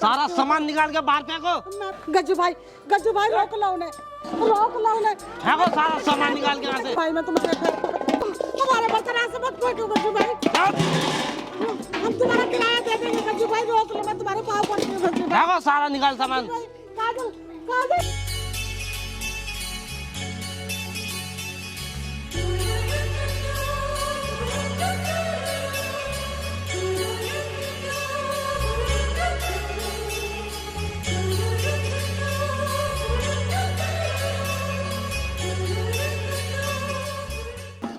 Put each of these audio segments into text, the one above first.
सारा सामान निकाल के बाहर फेंको। गज्जू भाई रोक लो उन्हें, फेंको सारा सामान निकाल के यहाँ से। भाई मैं तुम्हारे हमारे बर्तन ऐसे मत फेंको गज्जू भाई, हम तुम्हारा किराया दे देंगे। गज्जू भाई रोक लो, मैं तुम्हारे पाँव पड़ती हूँ। गज्जू फेंको सारा निकाल सामान। काजल काजल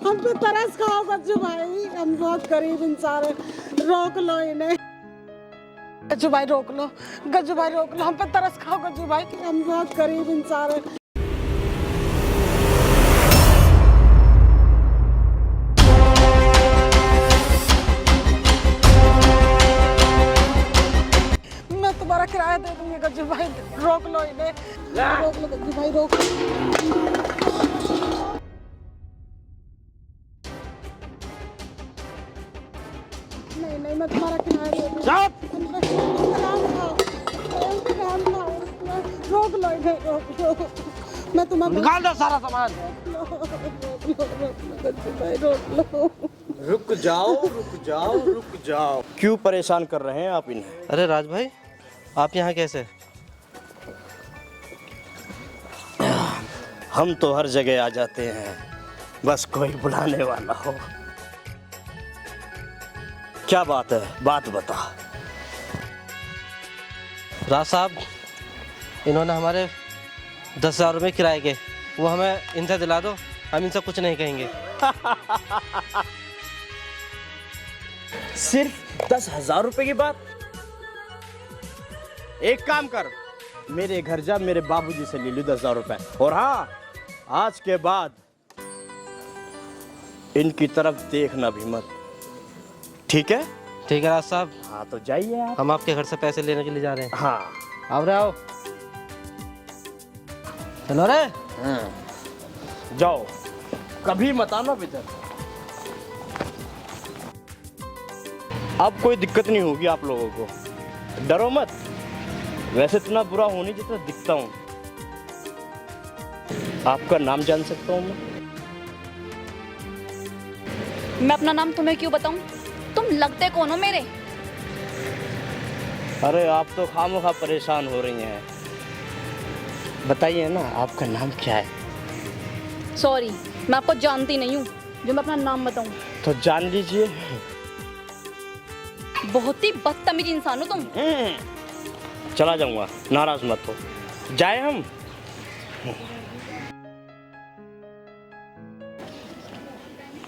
हम पे तरस खाओ गज्जू भाई, हम बहुत गरीब इंसान हैं, रोक लो इन्हें। गज्जू भाई रोक लो, गज्जू भाई रोक लो, हम पे तरस खाओ गज्जू भाई, हम बहुत गरीब इंसान हैं। मैं तुम्हारा किराया दे दूंगी गज्जू भाई, रोक लो इन्हें, रोक लो गज्जू भाई रोक लो। नहीं मैं तुम्हारा किराया दे दूंगी। रोक लो इन्हें, रोक लो, मैं तुम्हारा निकाल दो सारा सामान। रोक लो। रुक जाओ। क्यों परेशान कर रहे हैं आप इन्हें? अरे राज भाई, आप यहाँ कैसे? हम तो हर जगह आ जाते हैं, बस कोई बुलाने वाला हो। क्या बात है, बात बता। राज साहब, इन्होंने हमारे 10,000 रुपये किराए के, वो हमें इनसे दिला दो, हम इनसे कुछ नहीं कहेंगे। सिर्फ 10,000 रुपए की बात? एक काम कर, मेरे घर जा, मेरे बाबूजी से ले लो 10,000 रुपए। और हाँ, आज के बाद इनकी तरफ देखना भी मत, ठीक है? ठीक है राज साहब। हाँ तो जाइए आप। हम आपके घर से पैसे लेने के लिए जा रहे हैं। हाँ आओ रे आओ, चलो रे। जाओ, कभी मत आना इधर। अब कोई दिक्कत नहीं होगी आप लोगों को, डरो मत। वैसे इतना बुरा होने जितना दिखता हूँ। आपका नाम जान सकता हूँ मैं अपना नाम तुम्हें क्यों बताऊं? तुम लगते कौन हो मेरे? अरे आप तो खामोखा परेशान हो रही हैं। बताइए ना, आपका नाम क्या है? सॉरी, मैं आपको जानती नहीं हूँ जो मैं अपना नाम बताऊं। तो जान लीजिए। बहुत ही बदतमीज इंसान हो तुम। चला जाऊंगा, नाराज मत हो। जाए हम?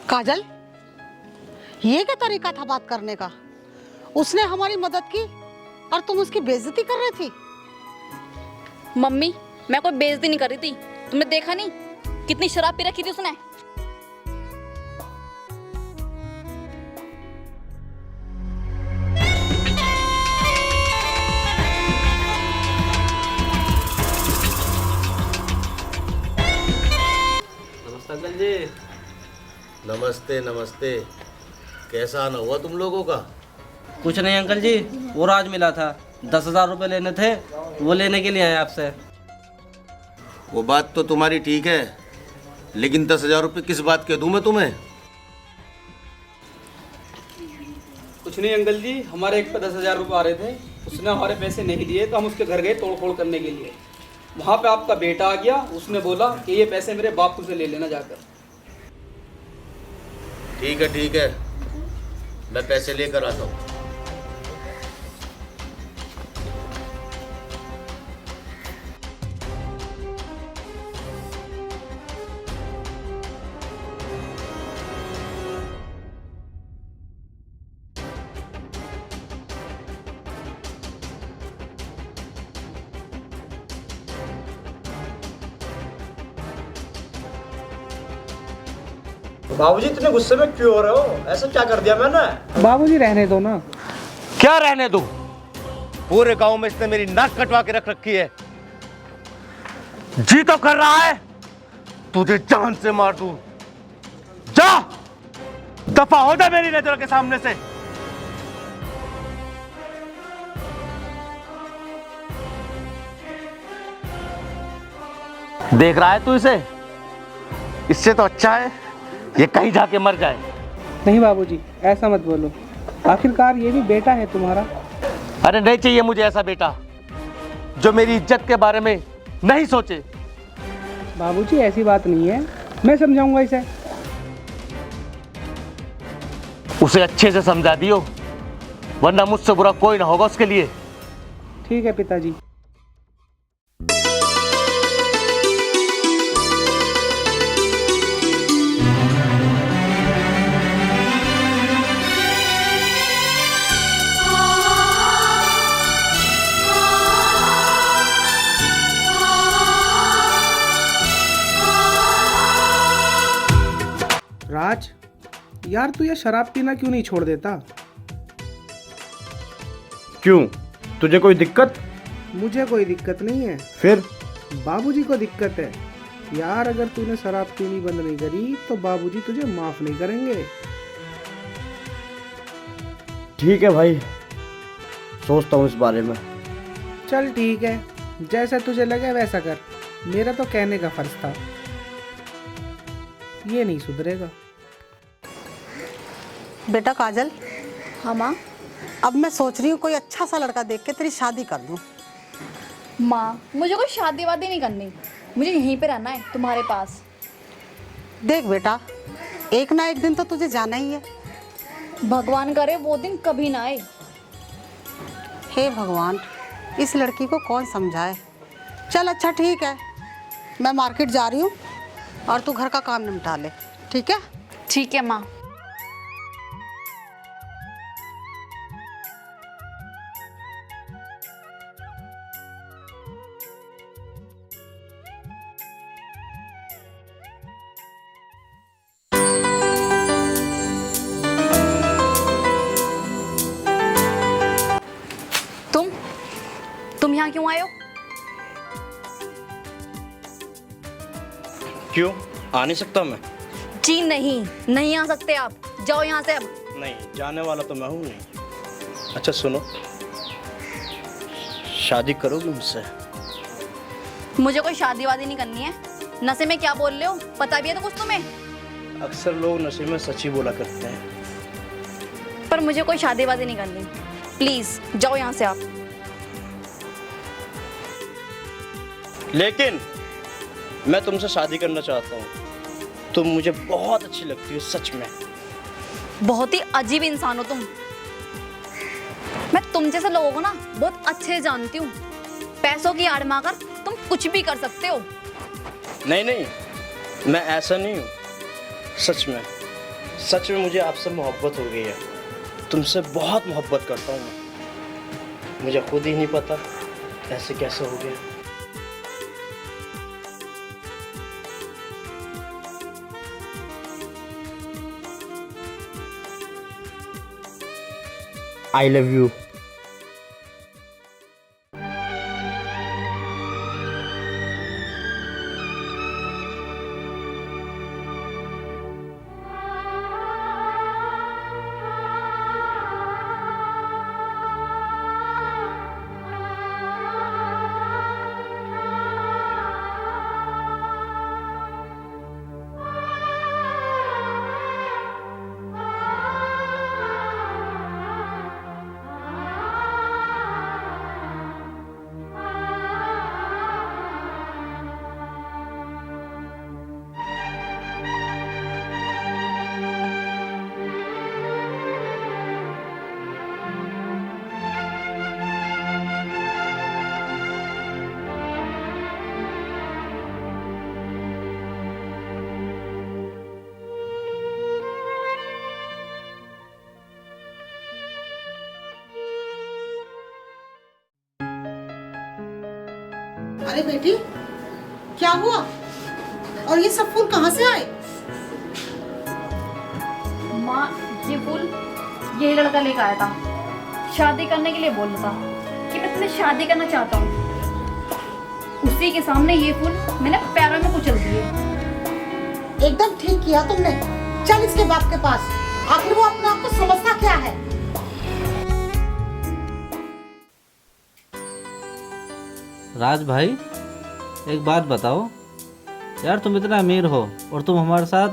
काजल, ये क्या तरीका था बात करने का? उसने हमारी मदद की और तुम उसकी बेइज्जती कर रही थी। मम्मी, मैं कोई बेइज्जती नहीं कर रही थी। तुमने देखा नहीं कितनी शराब पी रखी थी उसने? नमस्ते अंकल जी। नमस्ते। कैसा आना हुआ तुम लोगों का? कुछ नहीं अंकल जी, वो राज मिला था, 10,000 रुपये लेने थे, वो लेने के लिए आए आपसे। वो बात तो तुम्हारी ठीक है, लेकिन 10,000 रुपये किस बात के दूं मैं तुम्हें? कुछ नहीं अंकल जी, हमारे एक पे 10,000 रुपये आ रहे थे, उसने हमारे पैसे नहीं दिए तो हम उसके घर गए तोड़फोड़ करने के लिए। वहाँ पे आपका बेटा आ गया, उसने बोला कि ये पैसे मेरे बापू से ले लेना जाकर। ठीक है, मैं पैसे लेकर आता हूँ। बाबूजी इतने गुस्से में क्यों हो रहे हो? ऐसा क्या कर दिया मैंने? बाबूजी रहने दो ना। क्या रहने दूं? पूरे गांव में इसने मेरी नाक कटवा के रख रखी है। जी तो कर रहा है तुझे जान से मार दूं। जा, दफा हो जा मेरी नजर के सामने से। देख रहा है तू इसे? इससे तो अच्छा है ये कहीं जाके मर जाए। नहीं बाबूजी, ऐसा मत बोलो, आखिरकार ये भी बेटा है तुम्हारा। अरे नहीं चाहिए मुझे ऐसा बेटा जो मेरी इज्जत के बारे में नहीं सोचे। बाबूजी ऐसी बात नहीं है, मैं समझाऊंगा इसे। उसे अच्छे से समझा दियो, वरना मुझसे बुरा कोई ना होगा उसके लिए। ठीक है पिताजी। राज, यार तू ये शराब पीना क्यों नहीं छोड़ देता? क्यों, तुझे कोई दिक्कत? मुझे कोई दिक्कत नहीं है, फिर बाबूजी को दिक्कत है। यार अगर तूने शराब पीनी बंद नहीं करी तो बाबूजी तुझे माफ नहीं करेंगे। ठीक है भाई, सोचता हूँ इस बारे में। चल ठीक है, जैसा तुझे लगे वैसा कर, मेरा तो कहने का फर्ज था। ये नहीं सुधरेगा। बेटा काजल, हाँ माँ। अब मैं सोच रही हूँ कोई अच्छा सा लड़का देख के तेरी शादी कर दूँ। माँ मुझे कोई शादी वादी नहीं करनी, मुझे यहीं पे रहना है तुम्हारे पास। देख बेटा, एक ना एक दिन तो तुझे जाना ही है। भगवान करे वो दिन कभी ना आए। हे भगवान, इस लड़की को कौन समझाए। चल अच्छा ठीक है, मैं मार्केट जा रही हूँ और तू घर का काम निपटा ले, ठीक है? ठीक है माँ। तुम यहाँ क्यों आए हो? क्यों, आ नहीं सकता मैं? जी नहीं आ सकते आप, जाओ यहाँ से अब। नहीं, जाने वाला तो मैं हूँ नहीं। अच्छा सुनो, शादी करोगे मुझसे? मुझे कोई शादी वादी नहीं करनी है। नशे में क्या बोल रहे हो, पता भी है तो कुछ तुम्हें? अक्सर लोग नशे में सच ही बोला करते हैं। पर मुझे कोई शादी वादी नहीं करनी, प्लीज जाओ यहाँ से आप। लेकिन मैं तुमसे शादी करना चाहता हूँ। तुम मुझे बहुत अच्छी लगती हो, सच में। बहुत ही अजीब इंसान हो तुम। मैं तुम जैसे लोगों को ना बहुत अच्छे जानती हूँ। पैसों की आड़ में आकर तुम कुछ भी कर सकते हो। नहीं, मैं ऐसा नहीं हूँ। सच में मुझे आपसे मोहब्बत हो गई है। तुमसे बहुत मोहब्बत करता हूँ मैं। मुझे खुद ही नहीं पता ऐसे कैसे हो गया। I love you. अरे बेटी, क्या हुआ? और ये सब फूल कहाँ से आए? माँ ये फूल यही लड़का लेकर आया था। शादी करने के लिए बोल रहा था कि मैं तुम्हें शादी करना चाहता हूँ। उसी के सामने ये फूल मैंने पैरों में कुचल दिए। एकदम ठीक किया तुमने। चल इसके बाप के पास, आखिर वो अपने आप को समझता क्या है। राज भाई, एक बात बताओ, यार तुम इतना अमीर हो और तुम हमारे साथ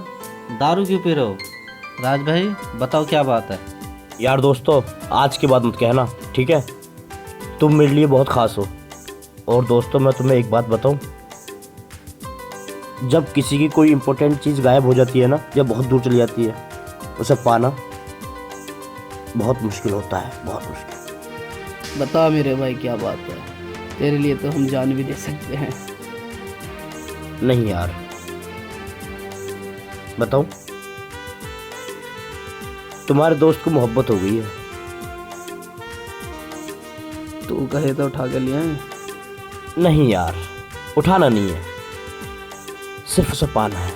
दारू क्यों पी रहे हो? राज भाई बताओ क्या बात है? यार दोस्तों, आज की बात मत कहना, ठीक है? तुम मेरे लिए बहुत ख़ास हो। और दोस्तों, मैं तुम्हें एक बात बताऊं, जब किसी की कोई इम्पोर्टेंट चीज़ गायब हो जाती है ना, या बहुत दूर चली जाती है, उसे पाना बहुत मुश्किल होता है, बहुत मुश्किल। बता मेरे भाई क्या बात है, तेरे लिए तो हम जान भी दे सकते हैं। नहीं यार, बताऊं, तुम्हारे दोस्त को मोहब्बत हो गई है। तू कहे तो उठा के लिए आए। नहीं यार, उठाना नहीं है, सिर्फ उसे पाना है।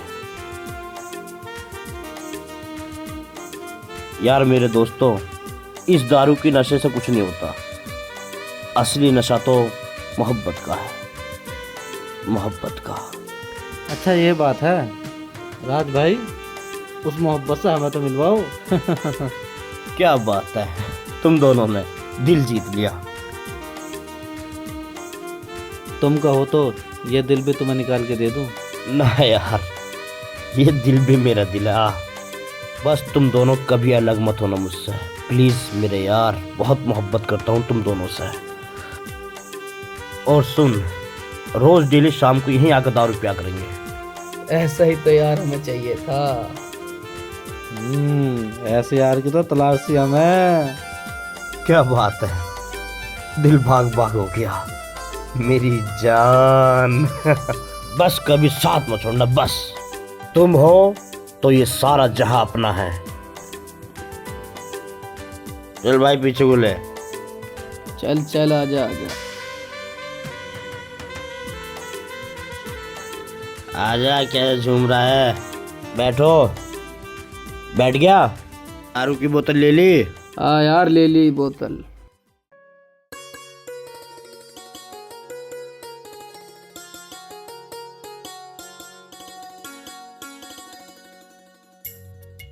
यार मेरे दोस्तों, इस दारू की नशे से कुछ नहीं होता। असली नशा तो मोहब्बत का है, मोहब्बत का। अच्छा ये बात है। राज भाई उस मोहब्बत से हमें तो मिलवाओ। क्या बात है, तुम दोनों ने दिल जीत लिया। तुम कहो तो ये दिल भी तुम्हें निकाल के दे दूं। ना यार, ये दिल भी मेरा दिल है। बस तुम दोनों कभी अलग मत होना मुझसे, प्लीज़ मेरे यार। बहुत मोहब्बत करता हूँ तुम दोनों से। और सुन, रोज़ डेली शाम को यहीं आकर दारू पिया करेंगे। ऐसा ही तो यार हमें चाहिए था। ऐसे यार की तो तलाश थी हमें। क्या बात है, दिल भाग भाग हो गया मेरी जान। बस कभी साथ मत छोड़ना, बस तुम हो तो ये सारा जहां अपना है। चल भाई पीछे बोले। चल चल आजा आजा। आजा, क्या झूम रहा है? बैठो। बैठ गया? दारू की बोतल ले ली? हाँ यार ले ली बोतल।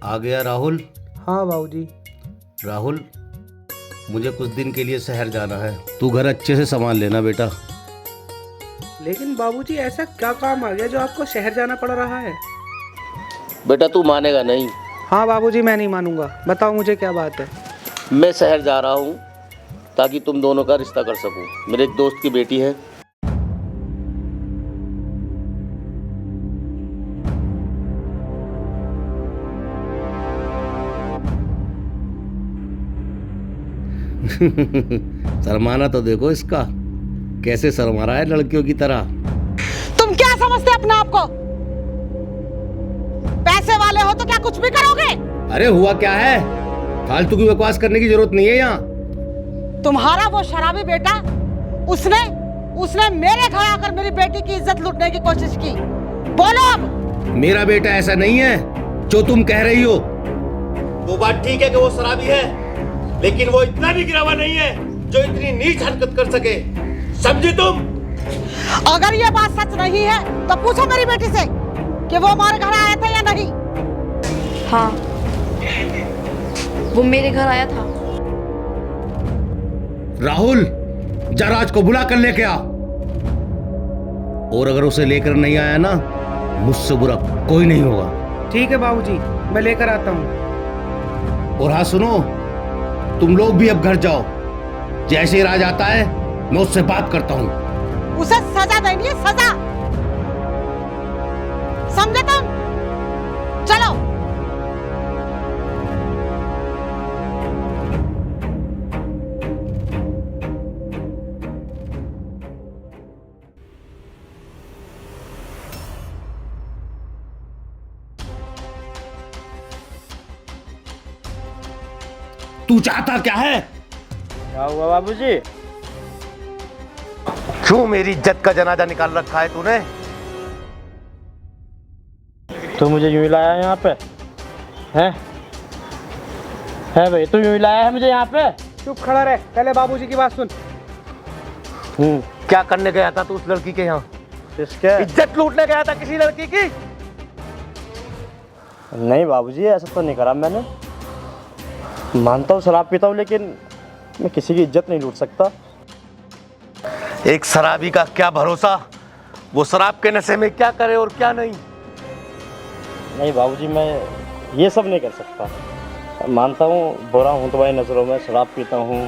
आ गया राहुल? हाँ बाबूजी। राहुल, मुझे कुछ दिन के लिए शहर जाना है, तू घर अच्छे से संभाल लेना बेटा। लेकिन बाबूजी ऐसा क्या काम आ गया जो आपको शहर जाना पड़ रहा है? बेटा तू मानेगा नहीं। हाँ बाबूजी, मैं नहीं मानूंगा। बताओ मुझे क्या बात है। मैं शहर जा रहा हूँ ताकि तुम दोनों का रिश्ता कर सकूं। मेरे एक दोस्त की बेटी है। शर्माना तो देखो इसका, कैसे शर्मा रहा है लड़कियों की तरह। तुम क्या समझते अपने आप को? पैसे वाले हो तो क्या कुछ भी करोगे? अरे हुआ क्या है, फालतू की बकवास करने की जरूरत नहीं है यहाँ। तुम्हारा वो शराबी बेटा, उसने मेरे घर आकर मेरी बेटी की इज्जत लूटने की कोशिश की। बोलो अब। मेरा बेटा ऐसा नहीं है जो तुम कह रही हो। वो बात ठीक है कि वो शराबी है, लेकिन वो इतना भी गिरा हुआ नहीं है जो इतनी नीच हरकत कर सके, समझे तुम? अगर ये बात सच नहीं है तो पूछो मेरी बेटी से कि वो हमारे घर आया था या नहीं। हाँ, वो मेरे घर आया था। राहुल, जा राज को बुला कर लेके आ। और अगर उसे लेकर नहीं आया ना, मुझसे बुरा कोई नहीं होगा। ठीक है बाबूजी, मैं लेकर आता हूँ। और हाँ सुनो, तुम लोग भी अब घर जाओ। जैसे ही राज आता है मैं उससे बात करता हूँ। उसे सजा देनी है, सजा। समझे तुम? चलो। तू चाहता क्या है? क्या हुआ बाबूजी? क्यों मेरी इज्जत का जनाजा निकाल रखा है तूने? तो मुझे यूं ही लाया है यहाँ पे? है भाई, तू यूं ही लाया है मुझे यहाँ पे? चुप खड़ा रह, पहले बाबूजी की बात सुन। क्या करने गया था तू उस लड़की के यहाँ? किसके? इज्जत लूटने गया था किसी लड़की की? नहीं बाबूजी, ऐसा तो नहीं करा मैंने। मानता हूँ शराब पीता हूँ, लेकिन मैं किसी की इज्जत नहीं लूट सकता। एक शराबी का क्या भरोसा वो शराब के नशे में क्या करे और क्या नहीं। नहीं बाबूजी, मैं ये सब नहीं कर सकता। मानता हूँ बुरा हूँ तुम्हारी नज़रों में, शराब पीता हूँ,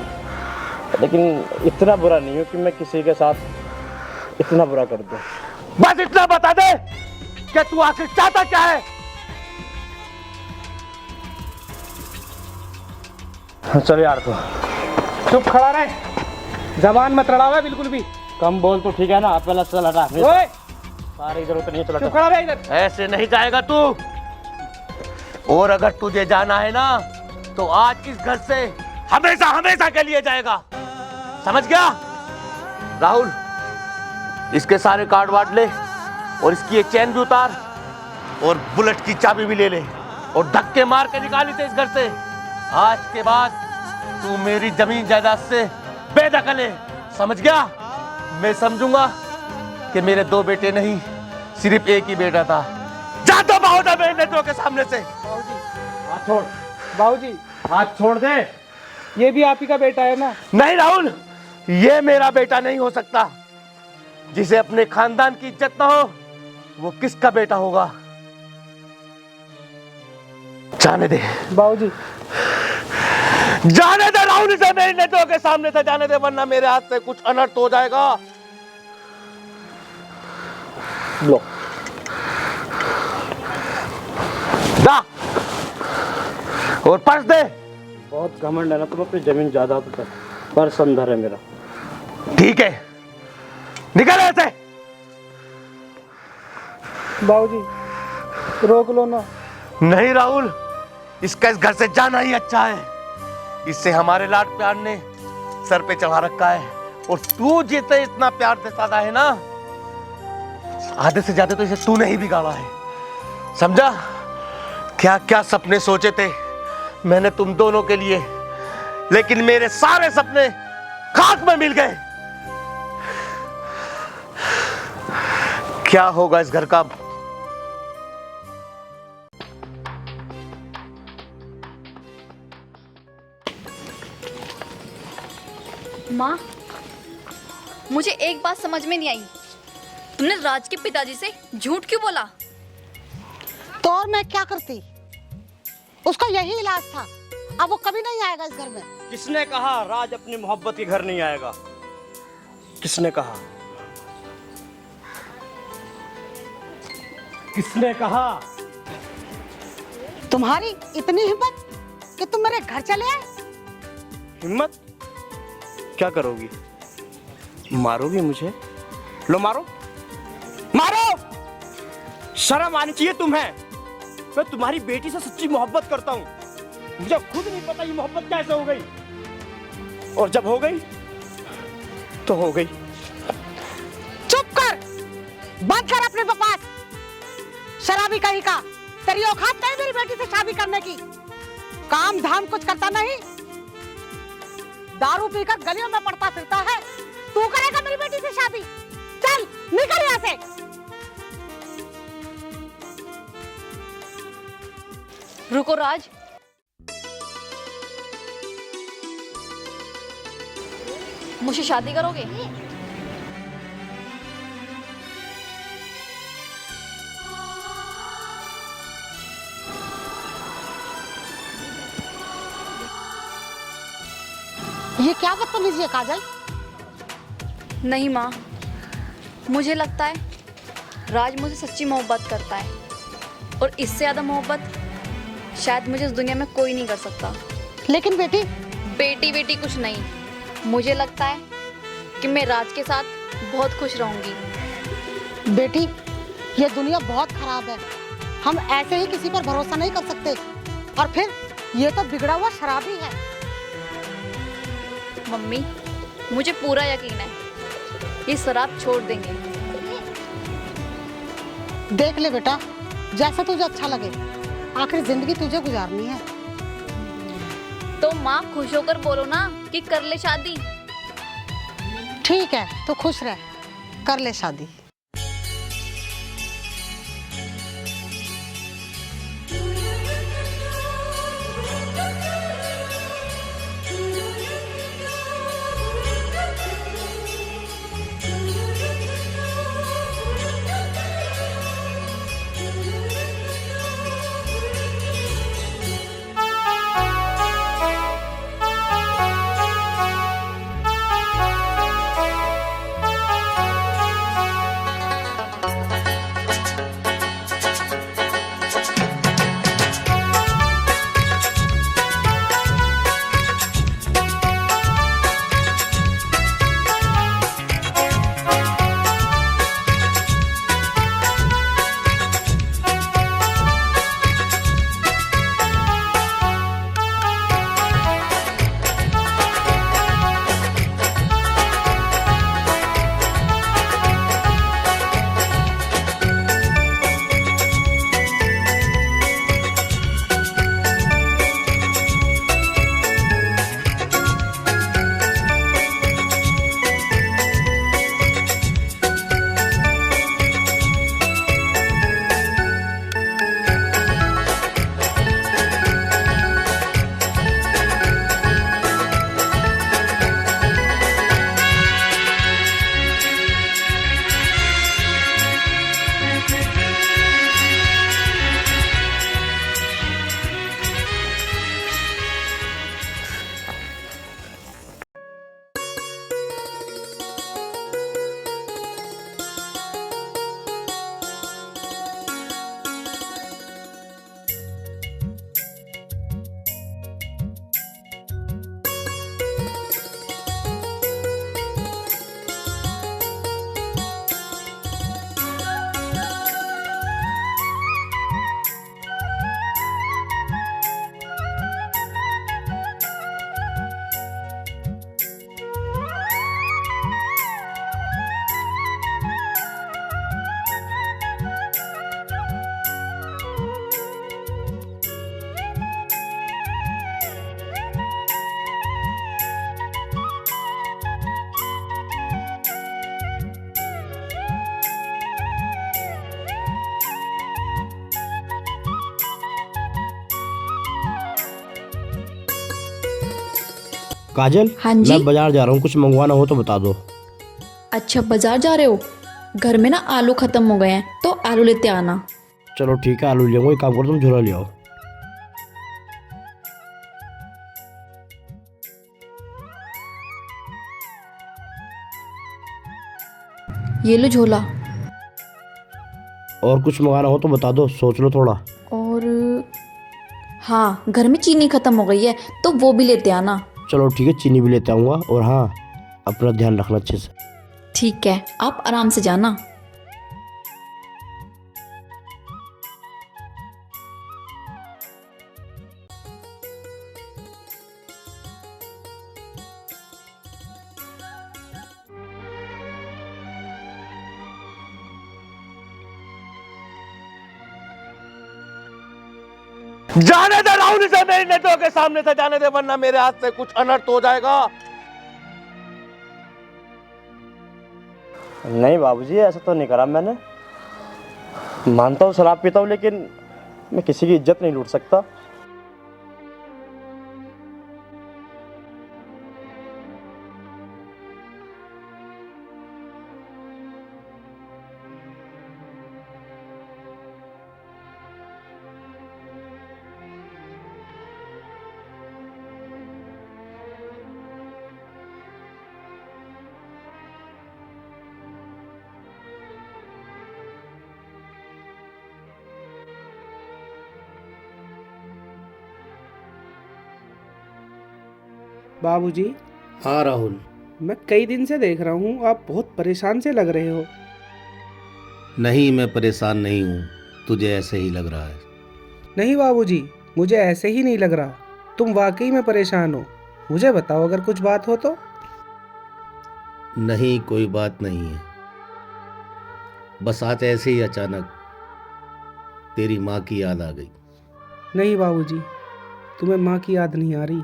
लेकिन इतना बुरा नहीं हूँ कि मैं किसी के साथ इतना बुरा कर दूँ। बस इतना बता दे कि तू आखिर चाहता क्या है। चल यार, तो चुप खड़ा रहे, जबान मत लड़ावे बिल्कुल भी। कम बोल तो ठीक है ना। पहले चल हटा, ओए सारी जरूरत नहीं है। चलो चुप खड़ा रहे इधर। ऐसे नहीं जाएगा तू। और अगर तुझे जाना है ना तो आज इस घर से हमेशा हमेशा के लिए जाएगा, समझ गया? राहुल, इसके सारे कार्ड वाट ले और इसकी ये चैन भी उतार और बुलेट की चाबी भी ले ले और धक्के मार के निकाली थे इस घर से। आज के बाद तू मेरी जमीन जायदाद से बेदखल है, समझ गया? मैं समझूंगा कि मेरे 2 बेटे नहीं, सिर्फ एक ही बेटा था। जा तो बाहुदा मेरे नेत्रों के सामने से। हाथ छोड़ बाबूजी, हाथ छोड़ दे। ये भी आप ही का बेटा है ना? नहीं राहुल, ये मेरा बेटा नहीं हो सकता। जिसे अपने खानदान की इज्जत ना हो वो किसका बेटा होगा? जाने दे बाबूजी। जाने दे राहुल, इसे मेरी नेत्रों के सामने से जाने दे, वरना मेरे हाथ से कुछ अनर्थ हो जाएगा। लो जा और पर्स दे। बहुत घमंड है ना तुम अपनी जमीन जायदाद पर, पर्स अंदर है मेरा। ठीक है, निकल ऐसे। बाबूजी रोक लो ना। नहीं राहुल, इसका इस घर से जाना ही अच्छा है। इससे हमारे लाड प्यार ने सर पे चढ़ा रखा है और तू जिसे इतना प्यार दिखाता है ना, आधे से ज्यादा तो इसे तूने ही बिगाड़ा है, समझा? क्या क्या सपने सोचे थे मैंने तुम दोनों के लिए, लेकिन मेरे सारे सपने खाक में मिल गए। क्या होगा इस घर का? माँ, मुझे एक बात समझ में नहीं आई। तुमने राज के पिताजी से झूठ क्यों बोला? तो और मैं क्या करती? उसका यही इलाज था। अब वो कभी नहीं आएगा इस घर में। किसने कहा राज अपनी मोहब्बत के घर नहीं आएगा? किसने कहा? किसने कहा? तुम्हारी इतनी हिम्मत कि तुम मेरे घर चले आए? हिम्मत? क्या करोगी? मारोगी मुझे? लो मारो, मारो। शर्म आनी चाहिए तुम्हें। मैं तुम्हारी बेटी से सच्ची मोहब्बत करता हूँ। मुझे खुद नहीं पता ये मोहब्बत कैसे हो गई, और जब हो गई तो हो गई। चुप कर, बंद कर अपने बकवास। शराबी कहीं का। तेरी औकात नहीं मेरी बेटी से शादी करने की। काम धाम कुछ करता नहीं, दारू पीकर गलियों में पड़ता फिरता है। तू करेगा मेरी बेटी से शादी? चल निकल यहाँ से। रुको राज, मुझसे शादी करोगे? ये क्या बदतमीजी है काजल? नहीं माँ, मुझे लगता है राज मुझसे सच्ची मोहब्बत करता है, और इससे ज्यादा मोहब्बत शायद मुझे इस दुनिया में कोई नहीं कर सकता। लेकिन बेटी, बेटी कुछ नहीं, मुझे लगता है कि मैं राज के साथ बहुत खुश रहूंगी। बेटी ये दुनिया बहुत खराब है। हम ऐसे ही किसी पर भरोसा नहीं कर सकते। और फिर ये तो बिगड़ा हुआ शराबी है। मम्मी, मुझे पूरा यकीन है ये शराब छोड़ देंगे। देख ले बेटा, जैसा तुझे अच्छा लगे। आखिर जिंदगी तुझे गुजारनी है। तो माँ खुश होकर बोलो ना कि कर ले शादी। ठीक है, तो खुश रह, कर ले शादी। काजल, हाँ जी? मैं बाजार जा रहा हूँ, कुछ मंगवाना हो तो बता दो। अच्छा बाजार जा रहे हो? घर में ना आलू खत्म हो गए हैं तो आलू लेते आना। चलो ठीक है, आलू ले आऊंगा। एक काम करो, तुम झोला ले आओ। ये लो झोला। और कुछ मंगाना हो तो बता दो, सोच लो थोड़ा। और हाँ, घर में चीनी खत्म हो गई है तो वो भी लेते आना। चलो ठीक है, चीनी भी लेते आऊँगा। और हाँ, अपना ध्यान रखना अच्छे से। ठीक है, आप आराम से जाना। जाने दे राहुल, इसे मेरी नजरों के सामने से जाने दे, वरना मेरे हाथ से कुछ अनर्थ हो जाएगा। नहीं बाबूजी, ऐसा तो नहीं करा मैंने। मानता हूँ शराब पीता हूँ, लेकिन मैं किसी की इज्जत नहीं लूट सकता। बाबूजी, हाँ राहुल। मैं कई दिन से देख रहा हूँ, आप बहुत परेशान से लग रहे हो। नहीं, मैं परेशान नहीं हूँ, तुझे ऐसे ही लग रहा है। नहीं बाबूजी, मुझे ऐसे ही नहीं लग रहा, तुम वाकई में परेशान हो। मुझे बताओ अगर कुछ बात हो तो। नहीं, कोई बात नहीं है, बस आज ऐसे ही अचानक तेरी माँ की याद आ गई। नहीं बाबूजी, तुम्हें माँ की याद नहीं आ रही,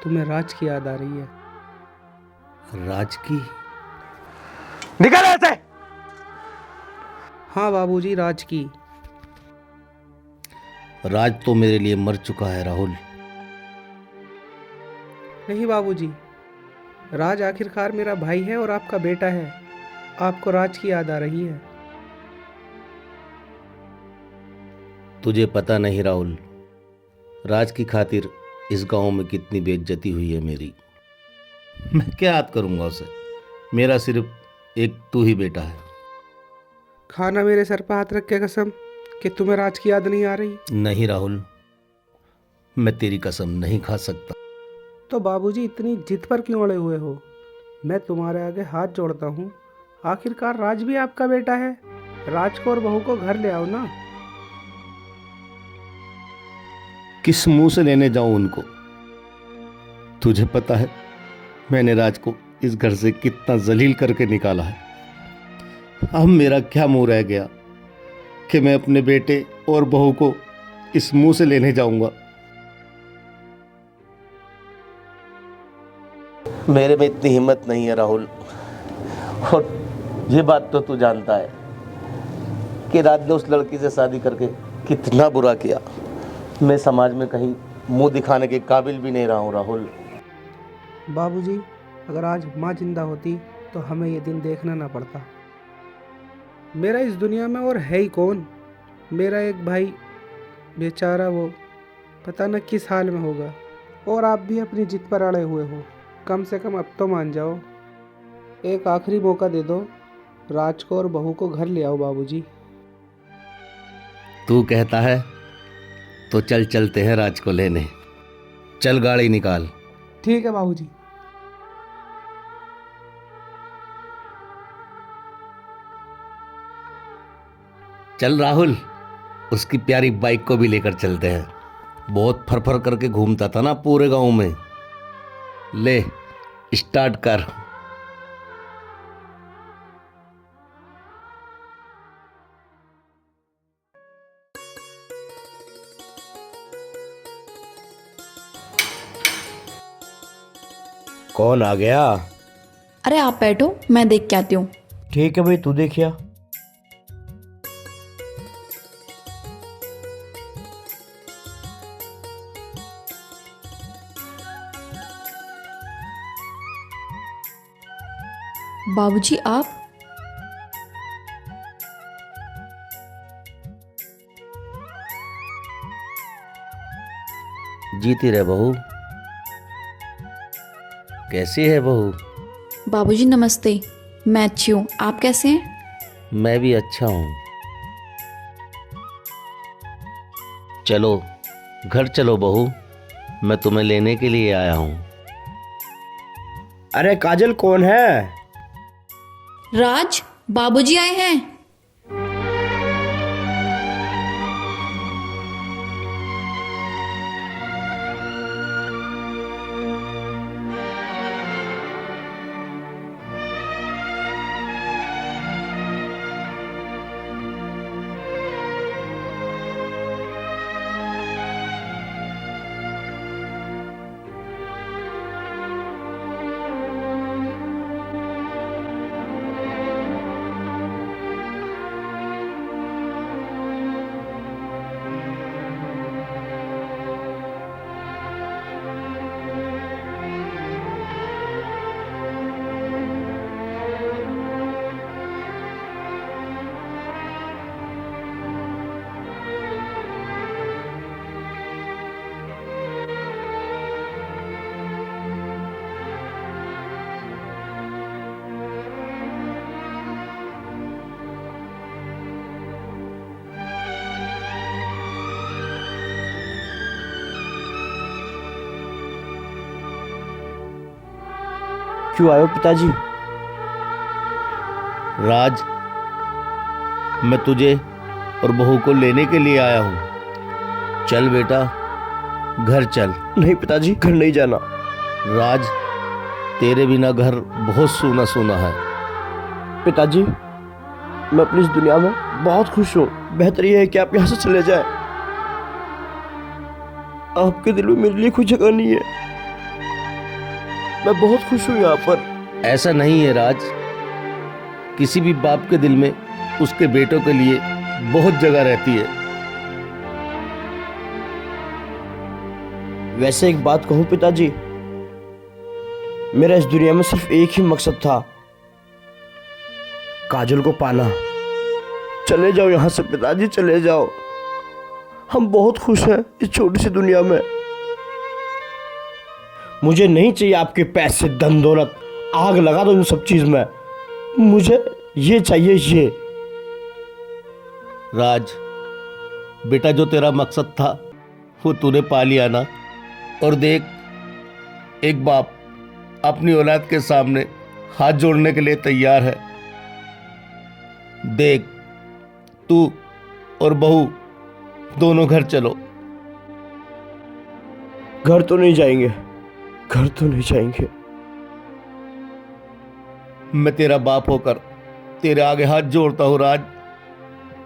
तुम्हें राज की याद आ रही है। राज की? निकल ऐसे। हाँ बाबूजी, राज की। राज तो मेरे लिए मर चुका है राहुल। नहीं बाबूजी, राज आखिरकार मेरा भाई है और आपका बेटा है। आपको राज की याद आ रही है। तुझे पता नहीं राहुल, राज की खातिर इस गांव में कितनी बेइज्जती हुई है मेरी। मैं क्या याद करूंगा उसे? मेरा सिर्फ एक तू ही बेटा है। खाना मेरे सर पर हाथ रख के कसम कि तुम्हें राज की याद नहीं आ रही। नहीं राहुल, मैं तेरी कसम नहीं खा सकता। तो बाबूजी इतनी जिद पर क्यों अड़े हुए हो? मैं तुम्हारे आगे हाथ जोड़ता हूँ, आखिरकार राज भी आपका बेटा है। राज को और बहू को घर ले आओ ना। किस मुंह से लेने जाऊं उनको? तुझे पता है मैंने राज को इस घर से कितना जलील करके निकाला है। अब मेरा क्या मुंह रह गया कि मैं अपने बेटे और बहू को इस मुंह से लेने जाऊंगा। मेरे में इतनी हिम्मत नहीं है राहुल। और ये बात तो तू जानता है कि राज ने उस लड़की से शादी करके कितना बुरा किया। मैं समाज में कहीं मुंह दिखाने के काबिल भी नहीं रहा हूँ राहुल। बाबूजी, अगर आज माँ जिंदा होती तो हमें ये दिन देखना ना पड़ता। मेरा इस दुनिया में और है ही कौन? मेरा एक भाई बेचारा, वो पता न किस हाल में होगा। और आप भी अपनी जिद पर अड़े हुए हो। कम से कम अब तो मान जाओ। एक आखिरी मौका दे दो, राज को और बहू को घर ले आओ बाबूजी। तू कहता है तो चल चलते हैं राज को लेने। चल गाड़ी निकाल। ठीक है बाबूजी। चल राहुल, उसकी प्यारी बाइक को भी लेकर चलते हैं। बहुत फरफर करके घूमता था ना पूरे गांव में। ले स्टार्ट कर। कौन आ गया? अरे आप बैठो, मैं देख के आती हूँ। ठीक है भाई, तू देखिया। बाबूजी आप? जीती रहे बहू। कैसी है बहू? बाबूजी नमस्ते, मैं अच्छी हूँ, आप कैसे हैं? मैं भी अच्छा हूँ। चलो घर चलो बहू, मैं तुम्हें लेने के लिए आया हूँ। अरे काजल कौन है? राज, बाबूजी आए हैं। क्यों आए हो पिताजी? राज, मैं तुझे और बहू को लेने के लिए आया हूँ। चल बेटा, घर चल। नहीं पिताजी, घर नहीं जाना। राज, तेरे बिना घर बहुत सूना सूना है। पिताजी, मैं अपनी इस दुनिया में बहुत खुश हूँ। बेहतर यह है कि आप यहाँ से चले जाएं। आपके दिल में मेरे लिए कोई जगह नहीं है। मैं बहुत खुश हूँ यहाँ पर। ऐसा नहीं है राज, किसी भी बाप के दिल में उसके बेटों के लिए बहुत जगह रहती है। वैसे एक बात कहूँ पिताजी, मेरा इस दुनिया में सिर्फ एक ही मकसद था, काजल को पाना। चले जाओ यहाँ से पिताजी, चले जाओ। हम बहुत खुश हैं इस छोटी सी दुनिया में। मुझे नहीं चाहिए आपके पैसे, धन दौलत, आग लगा दो इन सब चीज में। मुझे ये चाहिए, ये। राज बेटा, जो तेरा मकसद था वो तूने पा लिया ना। और देख, एक बाप अपनी औलाद के सामने हाथ जोड़ने के लिए तैयार है। देख, तू और बहू दोनों घर चलो। घर तो नहीं जाएंगे, घर तो नहीं जाएंगे। मैं तेरा बाप होकर तेरे आगे हाथ जोड़ता हूँ राज,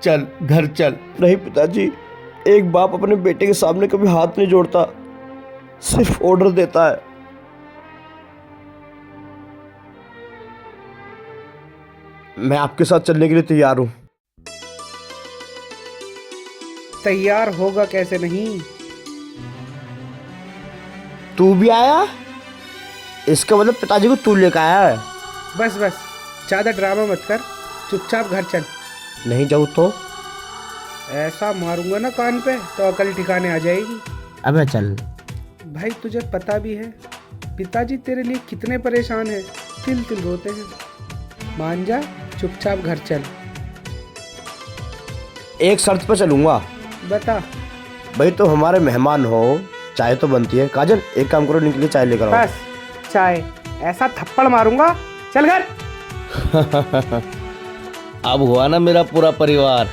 चल घर चल। नहीं पिताजी, एक बाप अपने बेटे के सामने कभी हाथ नहीं जोड़ता, सिर्फ ऑर्डर देता है। मैं आपके साथ चलने के लिए तैयार हूं। तैयार होगा कैसे नहीं? तू भी आया? इसका मतलब पिताजी को तू लेकर आया है। बस बस, ज़्यादा ड्रामा मत कर, चुपचाप घर चल। नहीं जाऊँ तो? ऐसा मारूंगा ना कान पे तो अकल ठिकाने आ जाएगी। अबे चल। भाई तुझे पता भी है पिताजी तेरे लिए कितने परेशान हैं, तिल तिल रोते हैं। मान जा, चुपचाप घर चल। एक शर्त पे चलूंगा। बता। भाई तो हमारे मेहमान हो, चाय तो बनती है। काजल एक काम करो, निकलिए चाय लेकर आओ। बस चाय, ऐसा थप्पड़ मारूंगा, चल घर। अब हुआ ना मेरा पूरा परिवार।